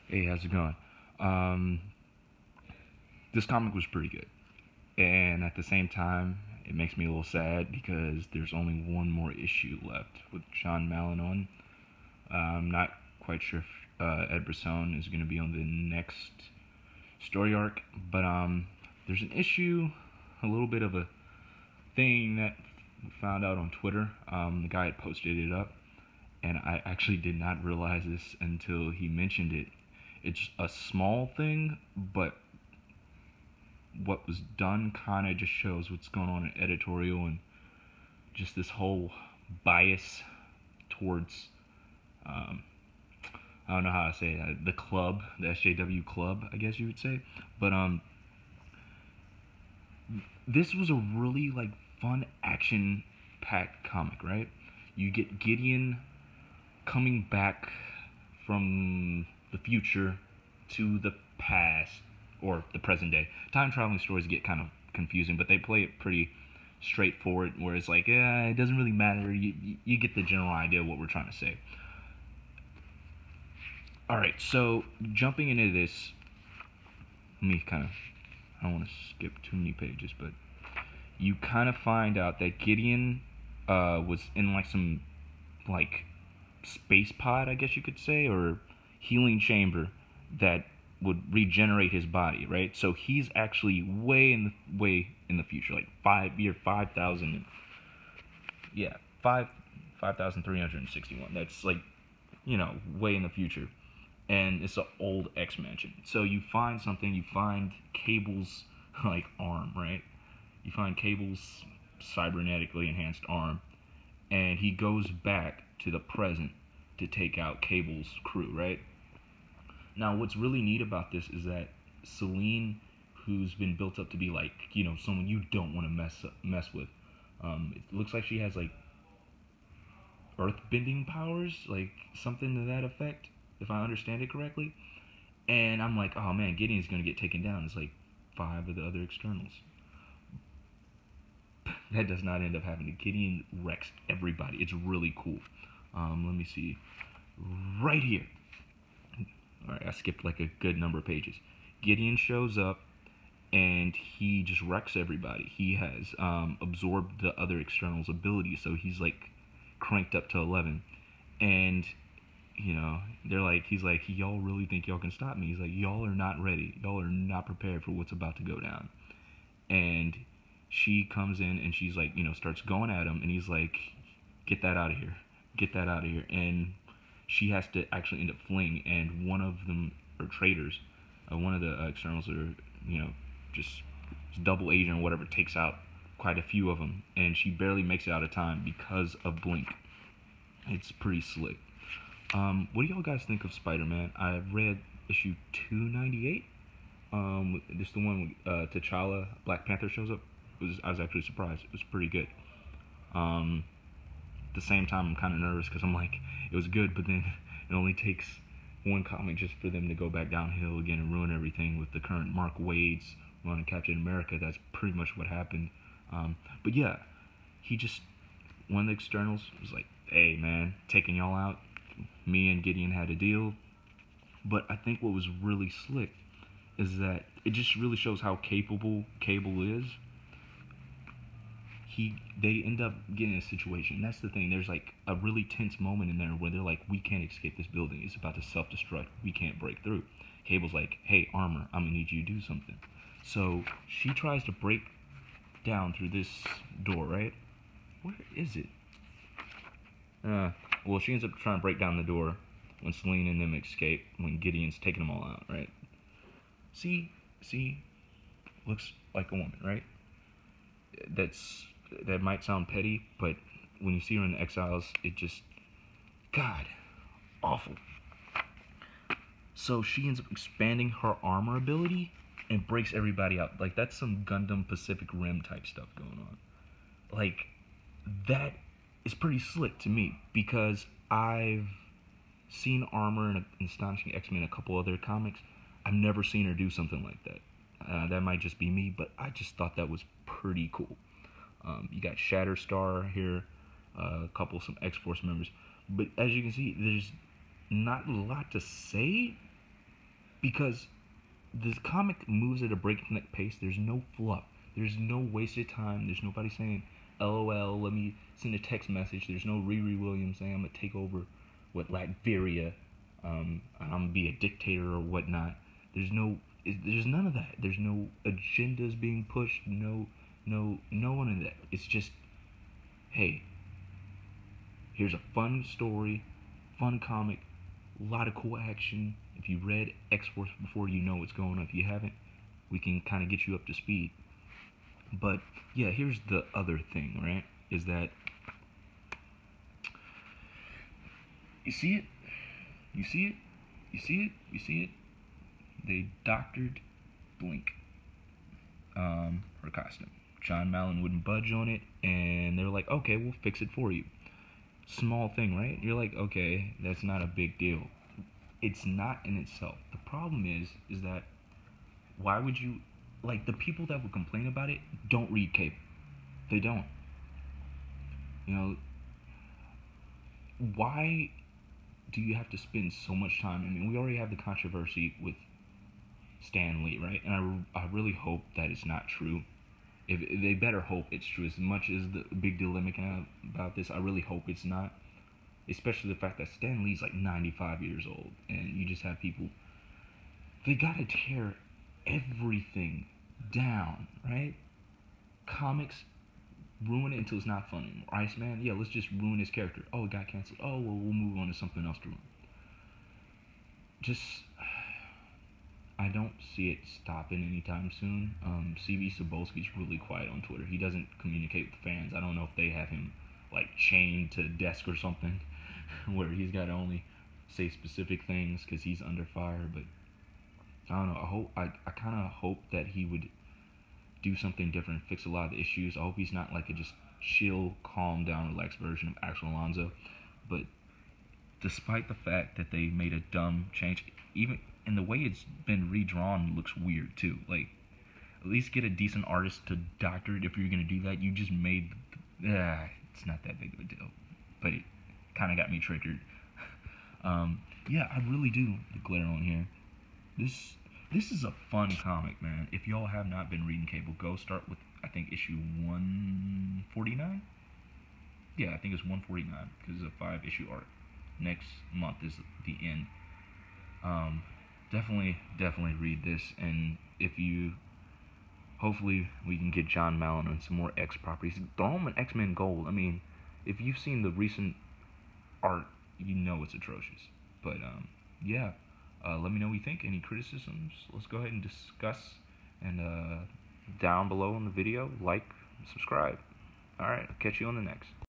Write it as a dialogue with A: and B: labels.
A: Hey, how's it going? Um, this comic was pretty good, and at the same time, it makes me a little sad because there's only one more issue left with Jon Malin on. I'm not quite sure if Ed Brisson is going to be on the next story arc, but there's an issue, a little bit of a thing that we found out on Twitter. The guy had posted it up, and I actually did not realize this until he mentioned it. It's a small thing, but what was done kind of just shows what's going on in editorial and just this whole bias towards um, I don't know how to say it, the club, the SJW club, I guess you would say. But this was a really like fun action packed comic, right? You get Gideon coming back from the future to the past or the present day. Time traveling stories get kind of confusing, but they play it pretty straightforward, where it's like, it doesn't really matter. You get the general idea of what we're trying to say. All right, so jumping into this, let me kind of, I don't want to skip too many pages, but you kind of find out that Gideon was in like some like space pod, I guess you could say, or healing chamber that would regenerate his body, right? So he's actually way in the future, like 5,000, yeah, 5,361. That's like, way in the future, and it's an old X mansion. So you find something, you find Cable's like arm, right? You find Cable's cybernetically enhanced arm, and he goes back to the present to take out Cable's crew, right? Now, what's really neat about this is that Celine, who's been built up to be like, someone you don't want to mess with, it looks like she has like earth bending powers, like something to that effect, if I understand it correctly. And I'm like, oh man, Gideon's gonna get taken down. It's like five of the other externals. That does not end up happening. Gideon wrecks everybody. It's really cool. Let me see. Right here. Alright, I skipped like a good number of pages. Gideon shows up and he just wrecks everybody. He has absorbed the other externals' abilities, so he's like cranked up to 11. And, he's like, y'all really think y'all can stop me? He's like, y'all are not ready. Y'all are not prepared for what's about to go down. And she comes in and she's like, starts going at him, and he's like, get that out of here. Get that out of here. And she has to actually end up fleeing, and one of them are traitors. One of the externals are, just double agent or whatever, takes out quite a few of them, and she barely makes it out of time because of Blink. It's pretty slick. What do y'all guys think of Spider-Man? I've read issue 298. This the one with T'Challa, Black Panther shows up. I was actually surprised. It was pretty good. At the same time, I'm kind of nervous because I'm like, it was good, but then it only takes one comic just for them to go back downhill again and ruin everything with the current Mark Waid's run in Captain America. That's pretty much what happened. But yeah, he just, one of the externals was like, hey man, taking y'all out. Me and Gideon had a deal. But I think what was really slick is that it just really shows how capable Cable is. They end up getting a situation. That's the thing. There's like a really tense moment in there where they're like, we can't escape this building. It's about to self-destruct. We can't break through. Cable's like, hey, Armor, I'm gonna need you to do something. So she tries to break down through this door, right? Where is it? Well, she ends up trying to break down the door when Selene and them escape, when Gideon's taking them all out, right? See, looks like a woman, right? That might sound petty, but when you see her in the Exiles, it just, God, awful. So she ends up expanding her armor ability and breaks everybody out. Like, that's some Gundam Pacific Rim type stuff going on. Like, that is pretty slick to me, because I've seen Armor in Astonishing X-Men, a couple other comics. I've never seen her do something like that. That might just be me, but I just thought that was pretty cool. You got Shatterstar here, a couple, some X-Force members. But as you can see, there's not a lot to say. because this comic moves at a breakneck pace. There's no fluff. There's no wasted time. There's nobody saying, LOL, let me send a text message. There's no Riri Williams saying I'm going to take over with Latveria. I'm going to be a dictator or whatnot. There's none of that. There's no agendas being pushed. No one of that. It's just, hey, here's a fun story, fun comic, a lot of cool action. If you read X-Force before, you know what's going on. If you haven't, we can kind of get you up to speed. But yeah, here's the other thing, right? Is that you see it? You see it? You see it? You see it? They doctored Blink, her costume. Jon Malin wouldn't budge on it, and they were like, okay, we'll fix it for you. Small thing, right? You're like, okay, that's not a big deal. It's not in itself. The problem is that why would you, like, the people that would complain about it don't read cable. They don't. You know, why do you have to spend so much time? I mean, we already have the controversy with Stan Lee, right? And I really hope that it's not true. If they better hope it's true. As much as the big deal they're making about this, I really hope it's not. Especially the fact that Stan Lee's like 95 years old, and you just have people. They gotta tear everything down, right? Comics, ruin it until it's not fun anymore. Iceman, yeah, let's just ruin his character. Oh, it got canceled. Oh, well, we'll move on to something else to ruin. Just, I don't see it stopping anytime soon. CB Cebulski's really quiet on Twitter. He doesn't communicate with fans. I don't know if they have him like chained to a desk or something, where he's got to only say specific things because he's under fire. But I don't know. I kind of hope that he would do something different, fix a lot of the issues. I hope he's not like a just chill, calm down, relaxed version of Axel Alonso. But despite the fact that they made a dumb change, even and the way it's been redrawn looks weird too. Like, at least get a decent artist to doctor it if you're gonna do that. You just made, it's not that big of a deal, but it kind of got me triggered. Yeah, I really do declare on here. This is a fun comic, man. If y'all have not been reading cable, go start with, I think, issue 149. Yeah, I think it's 149 because it's a 5-issue arc. Next month is the end. Definitely read this, and if you, hopefully we can get Jon Malin on some more X properties. Throw him an X-Men Gold. I mean, if you've seen the recent art, you know it's atrocious. But yeah, let me know what you think. Any criticisms? Let's go ahead and discuss. And down below in the video, like, subscribe. All right, I'll catch you on the next.